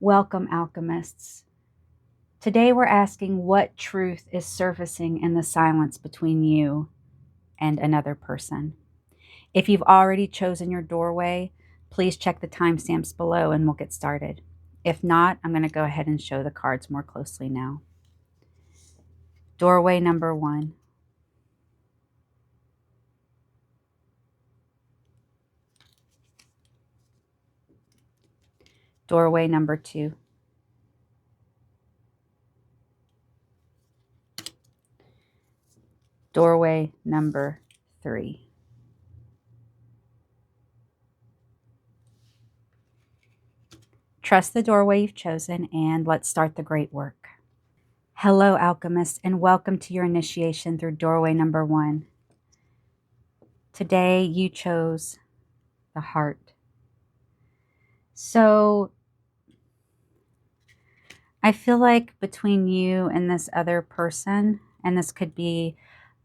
Welcome, alchemists. Today we're asking what truth is surfacing in the silence between you and another person. If you've already chosen your doorway, please check the timestamps below and we'll get started. If not, I'm going to go ahead and show the cards more closely now. Doorway number 1. Doorway number 2. Doorway number 3. Trust the doorway you've chosen and let's start the great work. Hello, alchemists, and welcome to your initiation through doorway number 1. Today you chose the heart. So I feel like between you and this other person, and this could be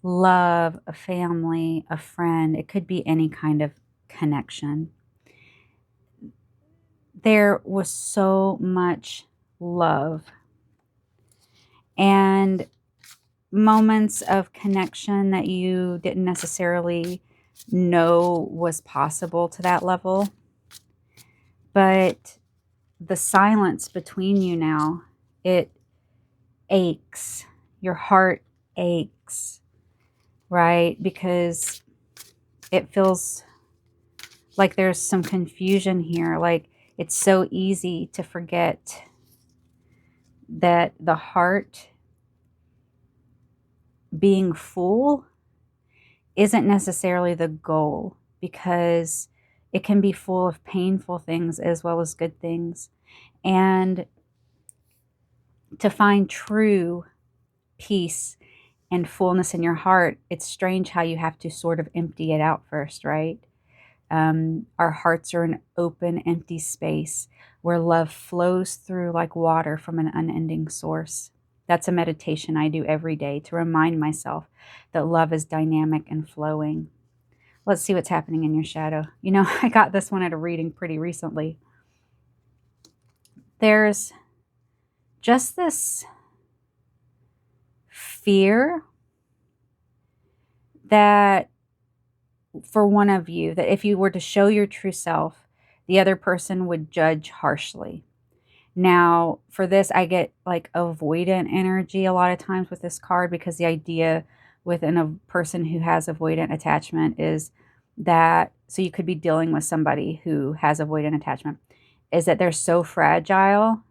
love, a family, a friend, it could be any kind of connection. There was so much love and moments of connection that you didn't necessarily know was possible to that level. But the silence between you now, it aches. Your heart aches, right? Because it feels like there's some confusion here. Like it's so easy to forget that the heart being full isn't necessarily the goal, because it can be full of painful things as well as good things. And to find true peace and fullness in your heart, it's strange how you have to sort of empty it out first, right? Our hearts are an open, empty space where love flows through like water from an unending source. That's a meditation I do every day to remind myself that love is dynamic and flowing. Let's see what's happening in your shadow. You know, I got this one at a reading pretty recently. There's just this fear that for one of you, that if you were to show your true self, the other person would judge harshly. Now, for this, I get like avoidant energy a lot of times with this card, because the idea within a person who has avoidant attachment is that, so you could be dealing with somebody who has avoidant attachment, is that they're so fragile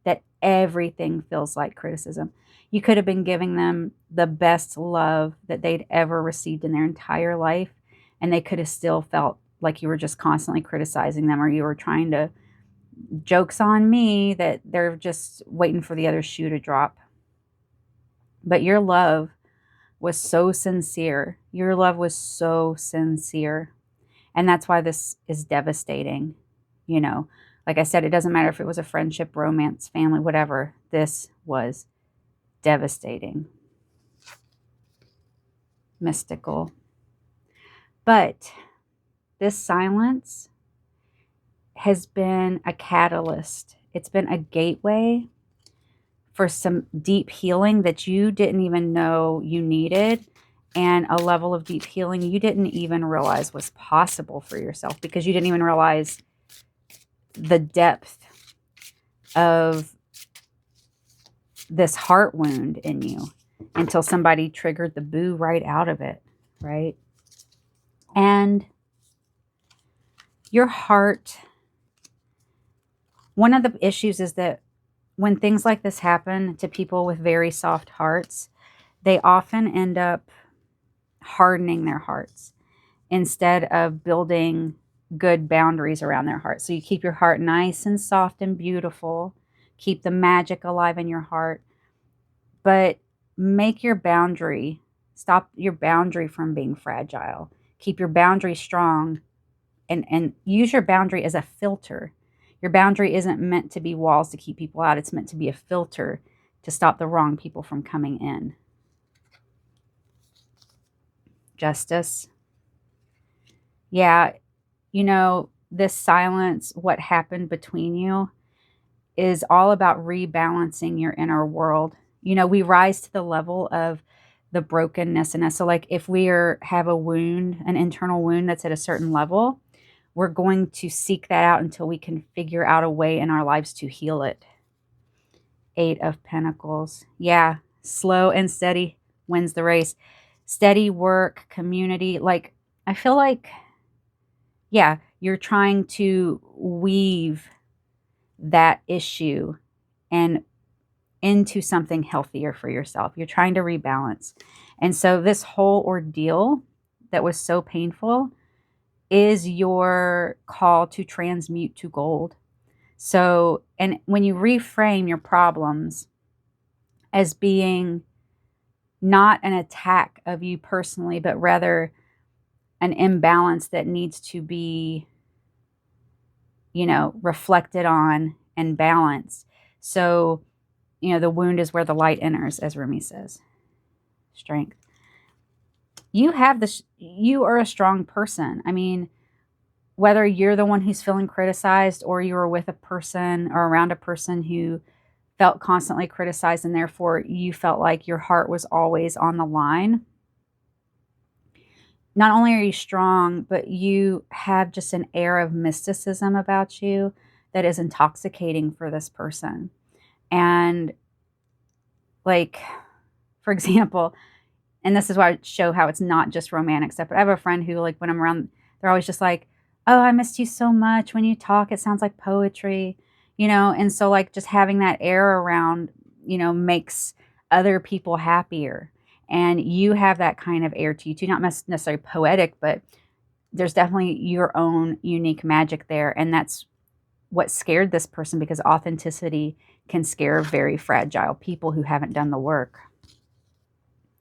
that everything feels like criticism. You could have been giving them the best love that they'd ever received in their entire life, and they could have still felt like you were just constantly criticizing them, or you were trying to, joke's on me, that they're just waiting for the other shoe to drop. But your love was so sincere. Your love was so sincere. And that's why this is devastating. You know, like I said, it doesn't matter if it was a friendship, romance, family, whatever. This was devastating. Mystical. But this silence has been a catalyst. It's been a gateway for some deep healing that you didn't even know you needed, and a level of deep healing you didn't even realize was possible for yourself, because you didn't even realize the depth of this heart wound in you until somebody triggered the boo right out of it, right? And your heart, one of the issues is that when things like this happen to people with very soft hearts, they often end up hardening their hearts instead of building good boundaries around their heart. So you keep your heart nice and soft and beautiful, keep the magic alive in your heart, but make your boundary, stop your boundary from being fragile. Keep your boundary strong, and use your boundary as a filter. Your boundary isn't meant to be walls to keep people out. It's meant to be a filter to stop the wrong people from coming in. Justice. Yeah, you know, this silence, what happened between you, is all about rebalancing your inner world. We rise to the level of the brokenness in us. So like if have a wound, an internal wound that's at a certain level, we're going to seek that out until we can figure out a way in our lives to heal it. 8 of Pentacles. Yeah, slow and steady wins the race. Steady work, community. Like, I feel like, yeah, you're trying to weave that issue and into something healthier for yourself. You're trying to rebalance. And so this whole ordeal that was so painful is your call to transmute to gold. So, and when you reframe your problems as being not an attack of you personally, but rather an imbalance that needs to be, reflected on and balanced. So, the wound is where the light enters, as Rumi says. Strength. You have this, you are a strong person. I mean, whether you're the one who's feeling criticized or you were with a person or around a person who felt constantly criticized and therefore you felt like your heart was always on the line. Not only are you strong, but you have just an air of mysticism about you that is intoxicating for this person. And like, for example, and this is why I show how it's not just romantic stuff, but I have a friend who, like, when I'm around, they're always just like, oh, I missed you so much. When you talk, it sounds like poetry, and so like just having that air around, makes other people happier. And you have that kind of air to you too, not necessarily poetic, but there's definitely your own unique magic there. And that's what scared this person, because authenticity can scare very fragile people who haven't done the work.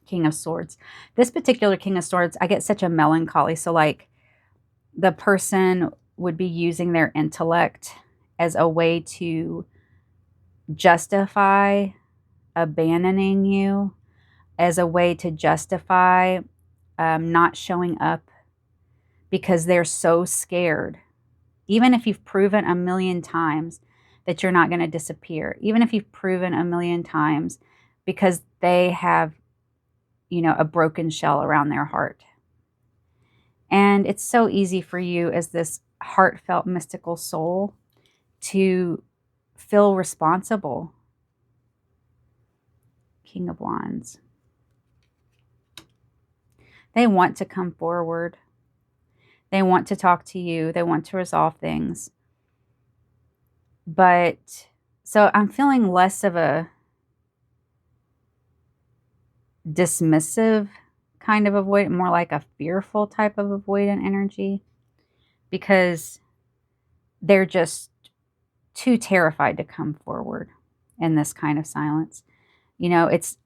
King of Swords. This particular King of Swords, I get such a melancholy. So like the person would be using their intellect as a way to justify abandoning you, as a way to justify not showing up, because they're so scared. Even if you've proven a million times that you're not going to disappear, even if you've proven a million times, because they have, a broken shell around their heart. And it's so easy for you as this heartfelt, mystical soul to feel responsible. King of Wands. They want to come forward. They want to talk to you. They want to resolve things. But, so I'm feeling less of a dismissive kind of avoidant, more like a fearful type of avoidant energy, because they're just too terrified to come forward in this kind of silence. It's,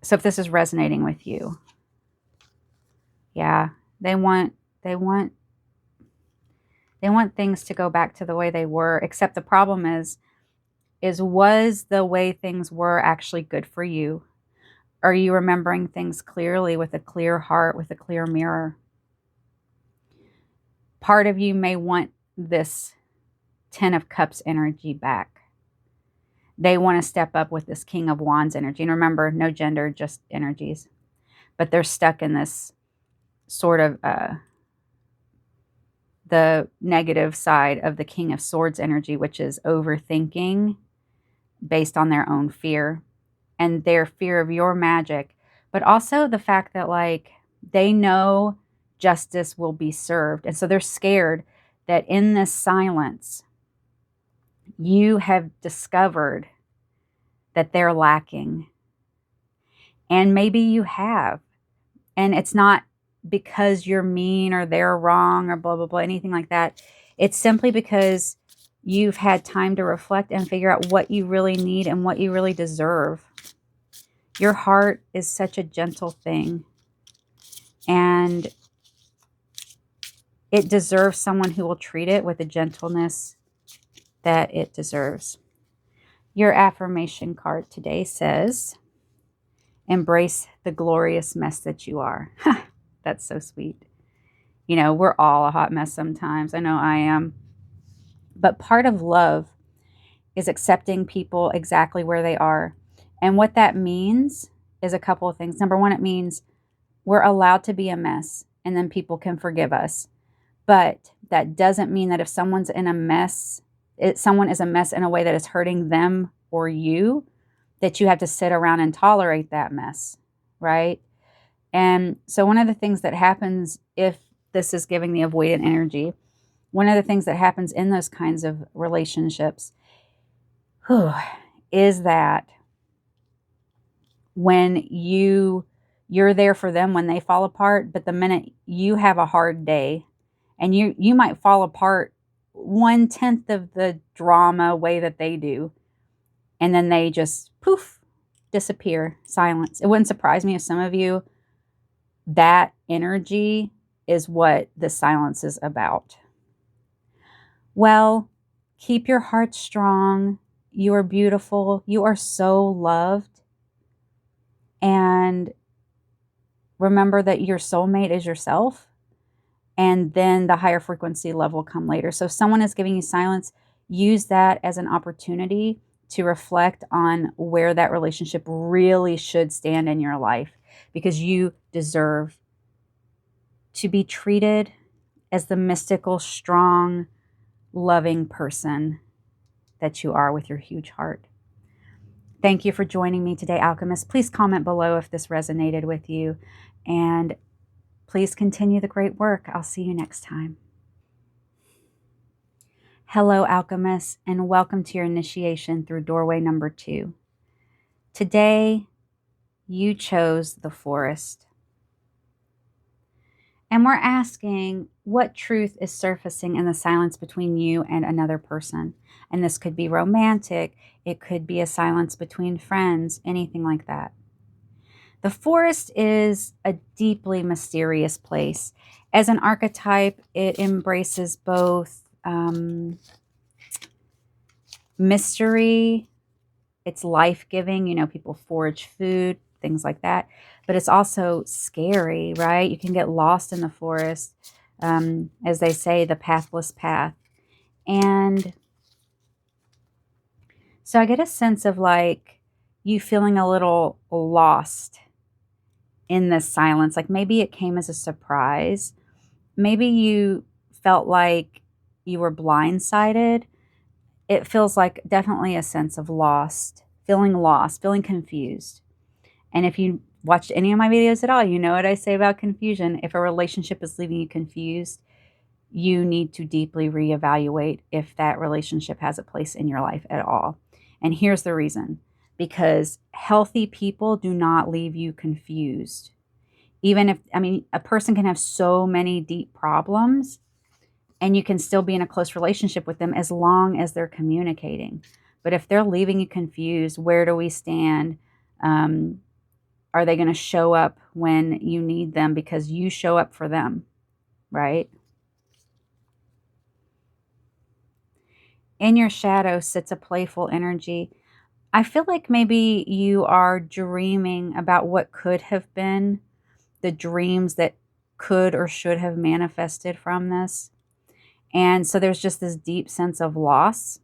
so if this is resonating with you, yeah, they want things to go back to the way they were, except the problem is was the way things were actually good for you? Are you remembering things clearly with a clear heart, with a clear mirror? Part of you may want this 10 of Cups energy back. They want to step up with this King of Wands energy. And remember, no gender, just energies. But they're stuck in this sort of the negative side of the King of Swords energy, which is overthinking based on their own fear and their fear of your magic, but also the fact that like they know justice will be served. And so they're scared that in this silence, you have discovered that they're lacking. And maybe you have. And it's not because you're mean or they're wrong or blah, blah, blah, anything like that. It's simply because you've had time to reflect and figure out what you really need and what you really deserve. Your heart is such a gentle thing. And it deserves someone who will treat it with the gentleness that it deserves. Your affirmation card today says, embrace the glorious mess that you are. That's so sweet. We're all a hot mess sometimes. I know I am. But part of love is accepting people exactly where they are. And what that means is a couple of things. Number one, it means we're allowed to be a mess and then people can forgive us. But that doesn't mean that if someone's in a mess, someone is a mess in a way that is hurting them or you, that you have to sit around and tolerate that mess, right? And so one of the things that happens if this is giving the avoidant energy, one of the things that happens in those kinds of relationships is that when you're there for them when they fall apart, but the minute you have a hard day and you might fall apart 1/10 of the drama way that they do, and then they just poof, disappear, silence. It wouldn't surprise me if some of you, that energy is what the silence is about. Well, keep your heart strong. You are beautiful. You are so loved. And remember that your soulmate is yourself. And then the higher frequency level will come later. So if someone is giving you silence, use that as an opportunity to reflect on where that relationship really should stand in your life, because you deserve to be treated as the mystical, strong, loving person that you are with your huge heart. Thank you for joining me today, Alchemist. Please comment below if this resonated with you, and please continue the great work. I'll see you next time. Hello, Alchemists, and welcome to your initiation through doorway number 2. Today, you chose the forest. And we're asking what truth is surfacing in the silence between you and another person. And this could be romantic. It could be a silence between friends, anything like that. The forest is a deeply mysterious place. As an archetype, it embraces both mystery, it's life-giving, people forage food, things like that, but it's also scary, right? You can get lost in the forest, as they say, the pathless path. And so I get a sense of like you feeling a little lost in this silence. Like maybe it came as a surprise. Maybe you felt like you were blindsided. It feels like definitely a sense of lost, feeling confused. And if you watched any of my videos at all, you know what I say about confusion. If a relationship is leaving you confused, you need to deeply reevaluate if that relationship has a place in your life at all. And here's the reason. Because healthy people do not leave you confused. Even if, a person can have so many deep problems and you can still be in a close relationship with them as long as they're communicating. But if they're leaving you confused, where do we stand? Are they going to show up when you need them because you show up for them, right? In your shadow sits a playful energy. I feel like maybe you are dreaming about what could have been, the dreams that could or should have manifested from this. And so there's just this deep sense of loss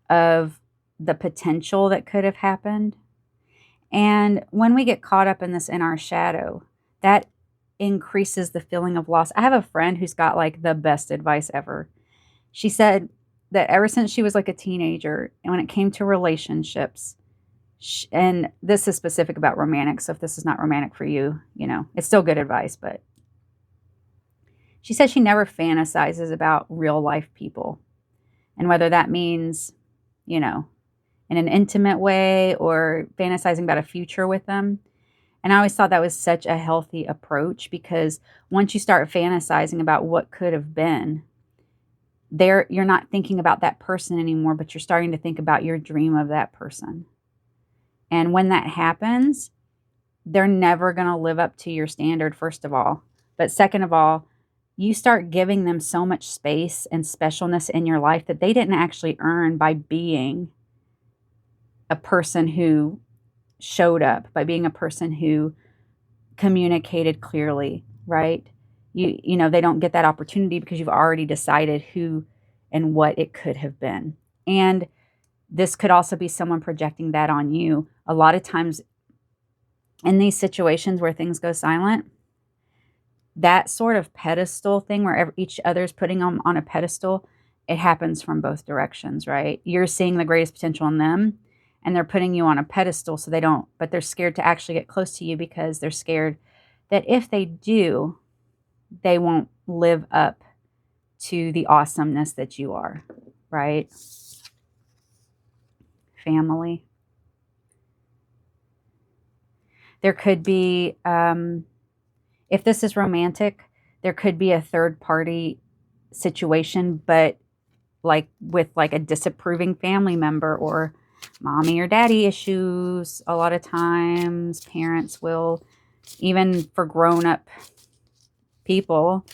of the potential that could have happened. And when we get caught up in this in our shadow, that increases the feeling of loss. I have a friend who's got like the best advice ever. She said that ever since she was like a teenager, and when it came to relationships, and this is specific about romantic, so if this is not romantic for you, it's still good advice, but she said she never fantasizes about real life people. And whether that means, in an intimate way or fantasizing about a future with them. And I always thought that was such a healthy approach, because once you start fantasizing about what could have been, you're not thinking about that person anymore, but you're starting to think about your dream of that person. And when that happens, they're never going to live up to your standard, first of all. But second of all, you start giving them so much space and specialness in your life that they didn't actually earn by being a person who showed up, by being a person who communicated clearly, right? They don't get that opportunity because you've already decided who and what it could have been. And this could also be someone projecting that on you. A lot of times in these situations where things go silent, that sort of pedestal thing where each other's putting them on a pedestal, it happens from both directions, right? You're seeing the greatest potential in them and they're putting you on a pedestal so they don't, but they're scared to actually get close to you because they're scared that if they do, they won't live up to the awesomeness that you are, right? Family. There could be, if this is romantic, there could be a third party situation, but like with like a disapproving family member or mommy or daddy issues. A lot of times parents will, even for grown up people,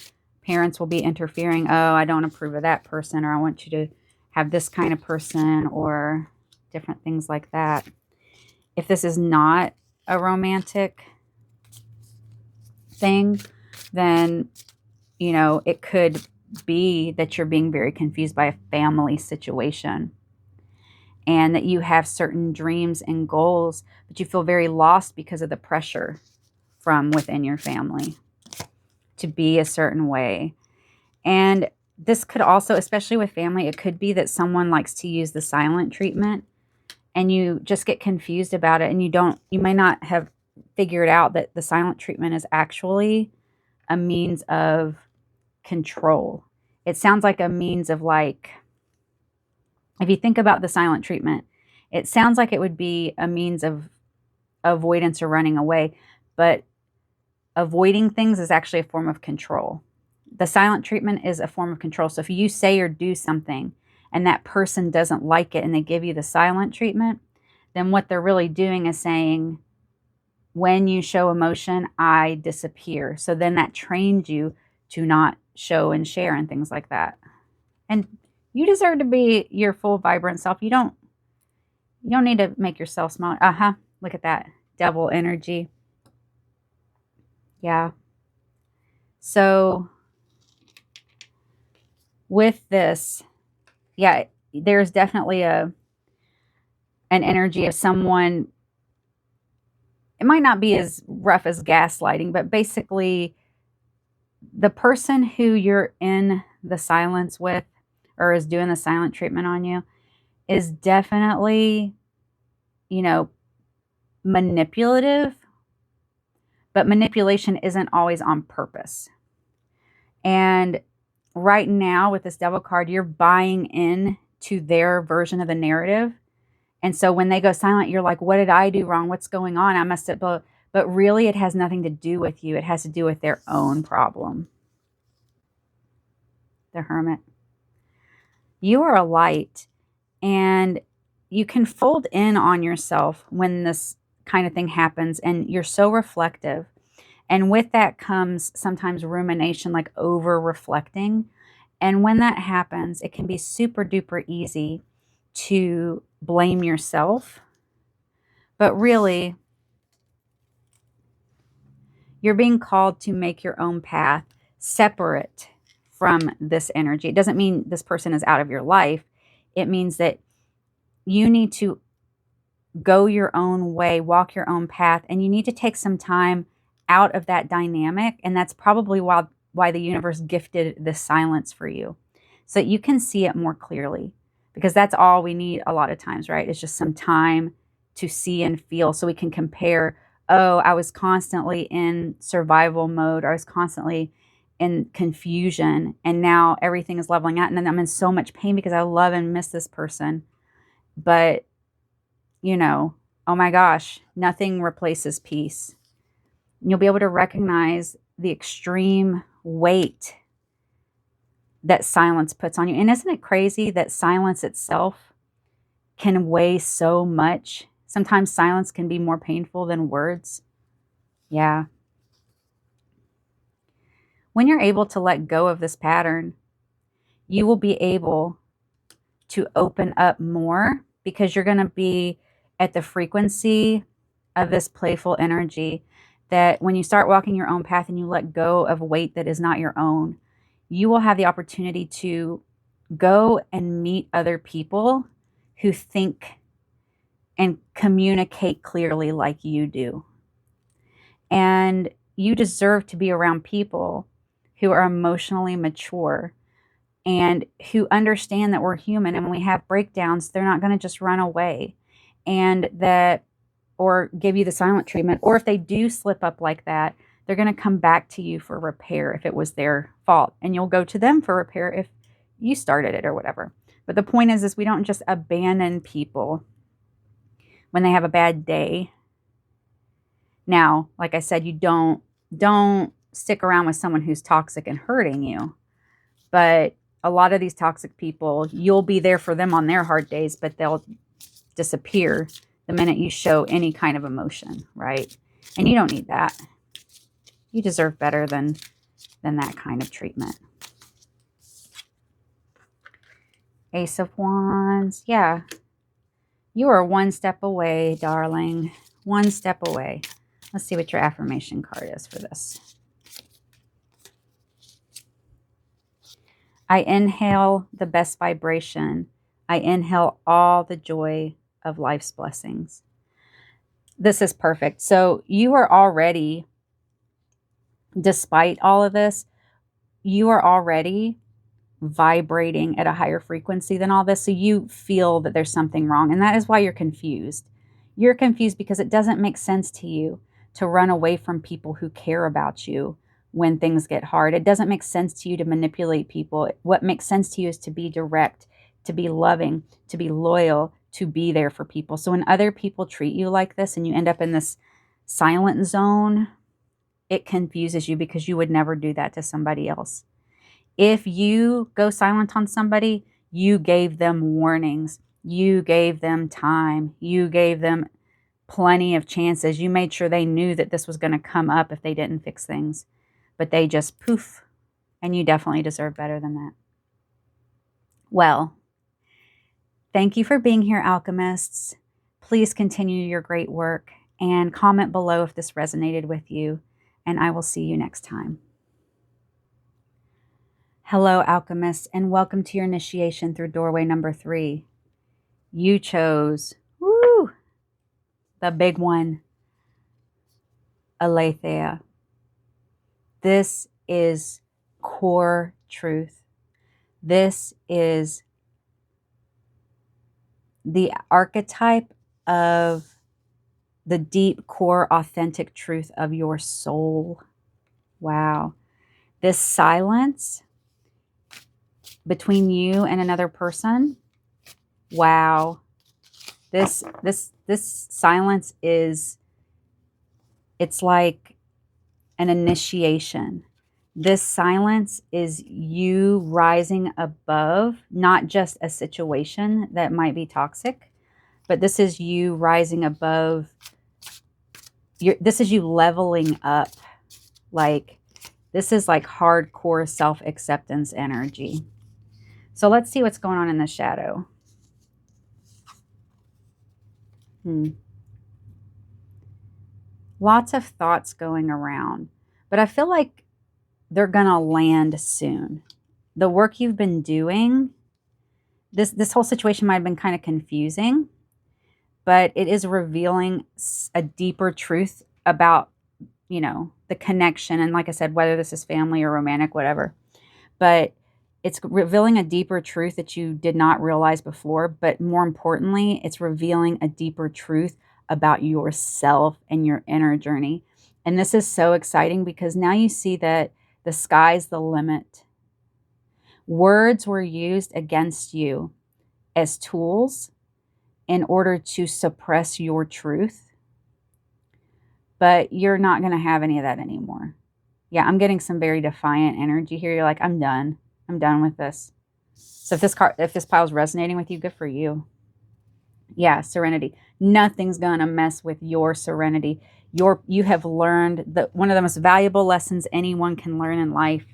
parents will be interfering. Oh, I don't approve of that person, or I want you to have this kind of person, or different things like that. If this is not a romantic thing, then, you know, it could be that you're being very confused by a family situation and that you have certain dreams and goals, but you feel very lost because of the pressure from within your family to be a certain way. And this could also, especially with family, it could be that someone likes to use the silent treatment and you just get confused about it, and you may not have figured out that the silent treatment is actually a means of control. It sounds like a means of, like, if you think about the silent treatment, it sounds like it would be a means of avoidance or running away, but avoiding things is actually a form of control. The silent treatment is a form of control. So if you say or do something and that person doesn't like it and they give you the silent treatment, then what they're really doing is saying, when you show emotion, I disappear. So then that trains you to not show and share and things like that. And you deserve to be your full vibrant self. You don't need to make yourself small. Look at that. Devil energy. Yeah. So with this, yeah, there's definitely an energy of someone. It might not be as rough as gaslighting, but basically the person who you're in the silence with or is doing the silent treatment on you is definitely, you know, manipulative, but manipulation isn't always on purpose. And right now with this devil card, you're buying in to their version of the narrative. And so when they go silent, you're like, what did I do wrong? What's going on? I must have, but really it has nothing to do with you. It has to do with their own problem. The Hermit. You are a light, and you can fold in on yourself when this kind of thing happens, and you're so reflective. And with that comes sometimes rumination, like over reflecting. And when that happens, it can be super duper easy to blame yourself. But really, you're being called to make your own path separate from this energy. It doesn't mean this person is out of your life. It means that you need to go your own way, walk your own path, and you need to take some time out of that dynamic. And that's probably why the universe gifted this silence for you, so that you can see it more clearly, because that's all we need a lot of times, right? It's just some time to see and feel so we can compare. Oh, I was constantly in survival mode, or I was constantly in confusion, and now everything is leveling out, and then I'm in so much pain because I love and miss this person. But, you know, oh my gosh, nothing replaces peace. You'll be able to recognize the extreme weight that silence puts on you. And isn't it crazy that silence itself can weigh so much? Sometimes silence can be more painful than words. Yeah. When you're able to let go of this pattern, you will be able to open up more, because you're going to be at the frequency of this playful energy, that when you start walking your own path and you let go of weight that is not your own, you will have the opportunity to go and meet other people who think and communicate clearly like you do. And you deserve to be around people who are emotionally mature and who understand that we're human, and when we have breakdowns, they're not going to just run away and that, or give you the silent treatment. Or if they do slip up like that, they're going to come back to you for repair if it was their fault, and you'll go to them for repair if you started it or whatever. But the point is we don't just abandon people when they have a bad day. Now, like I said, you don't stick around with someone who's toxic and hurting you. But a lot of these toxic people, you'll be there for them on their hard days, but they'll disappear the minute you show any kind of emotion, right? And you don't need that. You deserve better than that kind of treatment. Ace of Wands. Yeah. You are one step away, darling. One step away. Let's see what your affirmation card is for this. I inhale the best vibration. I inhale all the joy of life's blessings. This is perfect. So you are already, despite all of this, you are already vibrating at a higher frequency than all this. So you feel that there's something wrong. And that is why you're confused. You're confused because it doesn't make sense to you to run away from people who care about you when things get hard. It doesn't make sense to you to manipulate people. What makes sense to you is to be direct, to be loving, to be loyal, to be there for people. So when other people treat you like this and you end up in this silent zone, it confuses you because you would never do that to somebody else. If you go silent on somebody, you gave them warnings. You gave them time. You gave them plenty of chances. You made sure they knew that this was going to come up if they didn't fix things. But they just poof. And you definitely deserve better than that. Well, thank you for being here, alchemists. Please continue your great work and comment below if this resonated with you. And I will see you next time. Hello, alchemists, and welcome to your initiation through doorway number 3. You chose, the big one, Aletheia. This is core truth. This is the archetype of the deep, core, authentic truth of your soul. Wow. This silence between you and another person. Wow. This silence is, it's like an initiation. This silence is you rising above not just a situation that might be toxic, but this is you rising above. This is you leveling up. Like, this is like hardcore self-acceptance energy. So let's see what's going on in the shadow. Lots of thoughts going around, but I feel like they're gonna land soon. The work you've been doing, this whole situation might have been kind of confusing, but it is revealing a deeper truth about, the connection. And like I said, whether this is family or romantic, whatever, but it's revealing a deeper truth that you did not realize before. But more importantly, it's revealing a deeper truth about yourself and your inner journey. And this is so exciting because now you see that the sky's the limit. Words were used against you as tools in order to suppress your truth. But you're not going to have any of that anymore. Yeah, I'm getting some very defiant energy here. You're like, I'm done. I'm done with this. So if this pile is resonating with you, good for you. Yeah, serenity. Nothing's going to mess with your serenity. You have learned one of the most valuable lessons anyone can learn in life,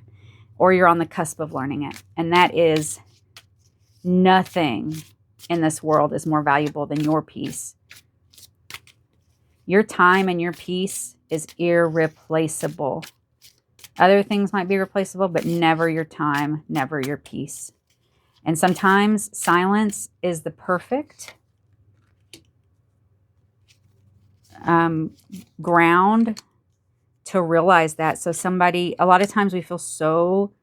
or you're on the cusp of learning it. And that is, nothing in this world is more valuable than your peace. Your time and your peace is irreplaceable. Other things might be replaceable, but never your time, never your peace. And sometimes silence is the perfect ground to realize that. So a lot of times we feel so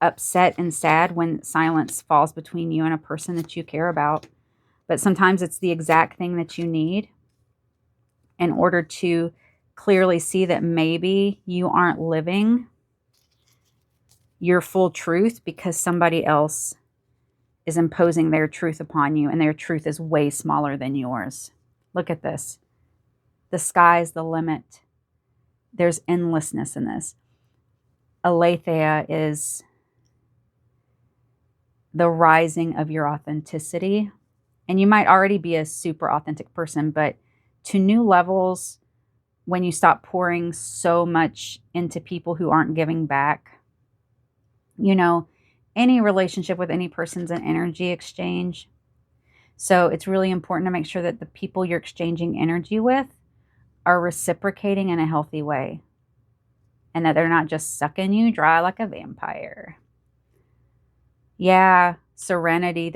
upset and sad when silence falls between you and a person that you care about. But sometimes it's the exact thing that you need in order to clearly see that maybe you aren't living your full truth because somebody else is imposing their truth upon you, and their truth is way smaller than yours. Look at this. The sky's the limit. There's endlessness in this. Aletheia is the rising of your authenticity. And you might already be a super authentic person, but to new levels, when you stop pouring so much into people who aren't giving back, any relationship with any person's an energy exchange. So it's really important to make sure that the people you're exchanging energy with are reciprocating in a healthy way, and that they're not just sucking you dry like a vampire. Yeah, serenity,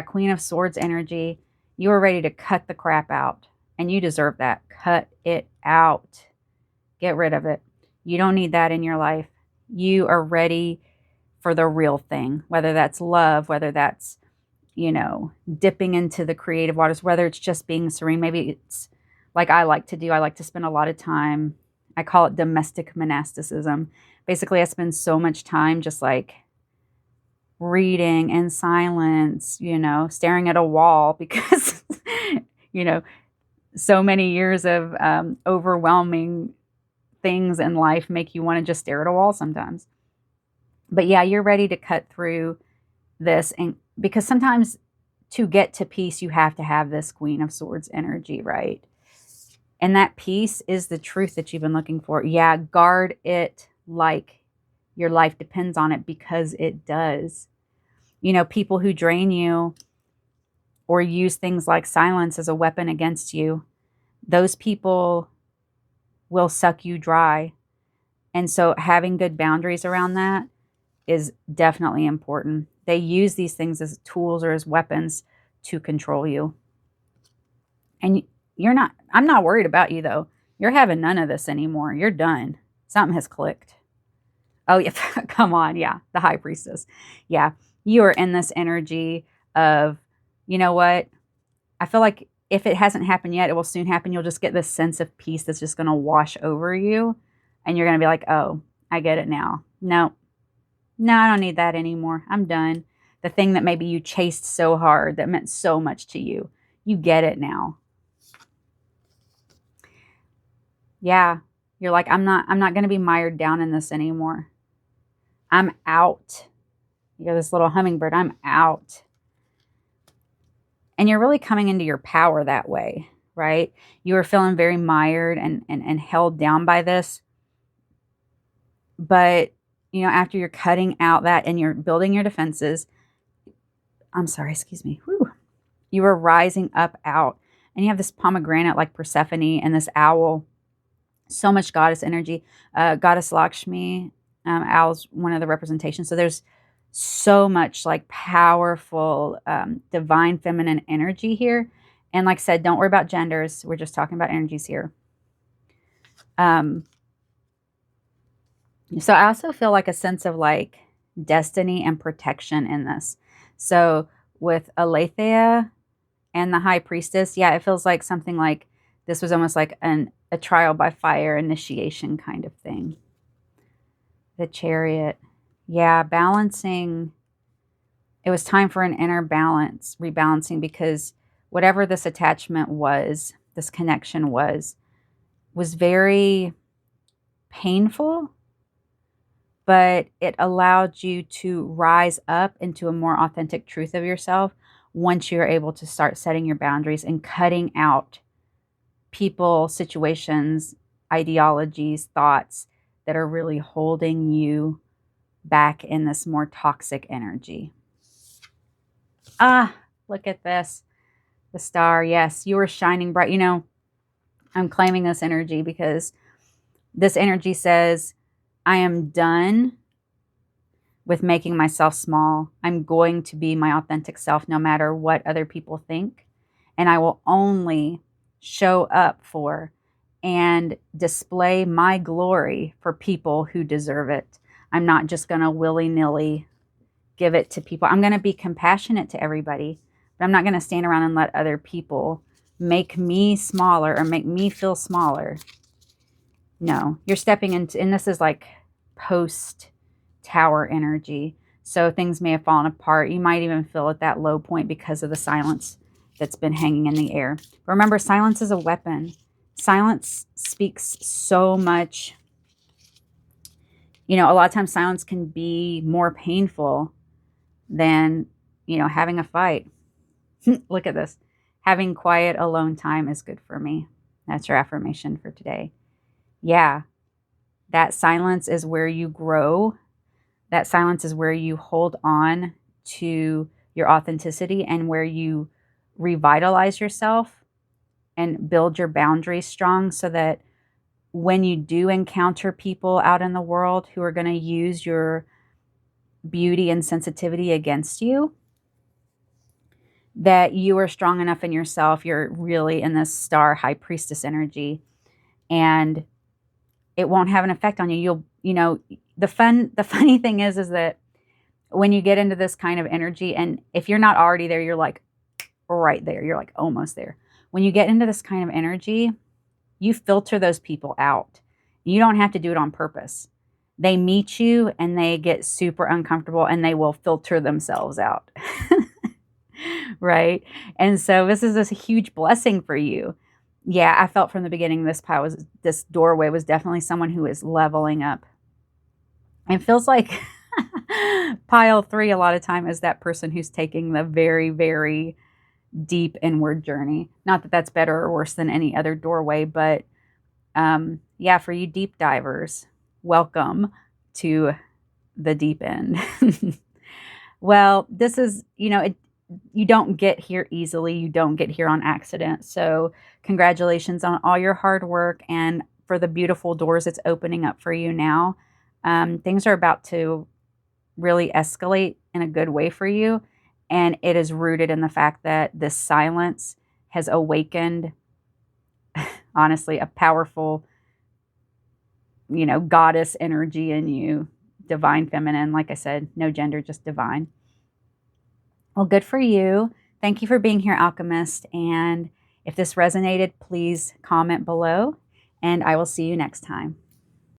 Queen of Swords energy. You are ready to cut the crap out, and you deserve that. Cut it out. Get rid of it. You don't need that in your life. You are ready for the real thing, whether that's love, whether that's, dipping into the creative waters, whether it's just being serene. Maybe it's like I like to do. I like to spend a lot of time. I call it domestic monasticism. Basically, I spend so much time just like reading in silence, staring at a wall because, so many years of overwhelming things in life make you want to just stare at a wall sometimes. But yeah, you're ready to cut through this, and because sometimes to get to peace, you have to have this Queen of Swords energy, right? And that peace is the truth that you've been looking for. Yeah, guard it like your life depends on it, because it does. People who drain you or use things like silence as a weapon against you, those people will suck you dry. And so having good boundaries around that is definitely important. They use these things as tools or as weapons to control you. And I'm not worried about you though. You're having none of this anymore. You're done. Something has clicked. Oh yeah, come on. Yeah, the High Priestess. Yeah, you are in this energy of, you know what? I feel like if it hasn't happened yet, it will soon happen. You'll just get this sense of peace that's just going to wash over you. And you're going to be like, oh, I get it now. No, I don't need that anymore. I'm done. The thing that maybe you chased so hard that meant so much to you, you get it now. Yeah, you're like, I'm not going to be mired down in this anymore. I'm out. You're this little hummingbird. I'm out. And you're really coming into your power that way, right? You are feeling very mired and held down by this. But, after you're cutting out that and you're building your defenses, you are rising up out. And you have this pomegranate like Persephone and this owl. So much goddess energy. Goddess Lakshmi, owl's one of the representations. So there's so much like powerful divine feminine energy here. And like I said, don't worry about genders. We're just talking about energies here. So I also feel like a sense of like destiny and protection in this. So with Aletheia and the High Priestess, yeah, it feels like something like this was almost like a trial by fire initiation kind of thing. The Chariot. Yeah, balancing. It was time for an inner balance, rebalancing, because whatever this attachment was, this connection was very painful, but it allowed you to rise up into a more authentic truth of yourself once you're able to start setting your boundaries and cutting out people, situations, ideologies, thoughts that are really holding you back in this more toxic energy. Look at this. The star. Yes, you are shining bright. I'm claiming this energy because this energy says, I am done with making myself small. I'm going to be my authentic self no matter what other people think. And I will only show up for and display my glory for people who deserve it. I'm not just going to willy-nilly give it to people. I'm going to be compassionate to everybody, but I'm not going to stand around and let other people make me smaller or make me feel smaller. No, you're stepping into, and this is like post tower energy. So things may have fallen apart. You might even feel at that low point because of the silence that's been hanging in the air. Remember, silence is a weapon. Silence speaks so much. You know, a lot of times silence can be more painful than, you know, having a fight. Look at this. Having quiet alone time is good for me. That's your affirmation for today. Yeah, that silence is where you grow. That silence is where you hold on to your authenticity and where you revitalize yourself and build your boundaries strong so that when you do encounter people out in the world who are going to use your beauty and sensitivity against you, that you are strong enough in yourself. You're really in this star high priestess energy, and it won't have an effect on you. You know, the funny thing is that when you get into this kind of energy, and if you're not already there, you're like right there. You're like almost there. When you get into this kind of energy, you filter those people out. You don't have to do it on purpose. They meet you and they get super uncomfortable and they will filter themselves out. Right? And so this is a huge blessing for you. Yeah, I felt from the beginning this doorway was definitely someone who is leveling up. It feels like pile 3 a lot of time is that person who's taking the very, very deep inward journey. Not that that's better or worse than any other doorway, but yeah, for you deep divers, welcome to the deep end. Well, this is, you know, you don't get here easily. You don't get here on accident. So congratulations on all your hard work and for the beautiful doors it's opening up for you now. Things are about to really escalate in a good way for you. And it is rooted in the fact that this silence has awakened, honestly, a powerful, you know, goddess energy in you. Divine feminine, like I said, no gender, just divine. Well, good for you. Thank you for being here, Alchemist. And if this resonated, please comment below, and I will see you next time.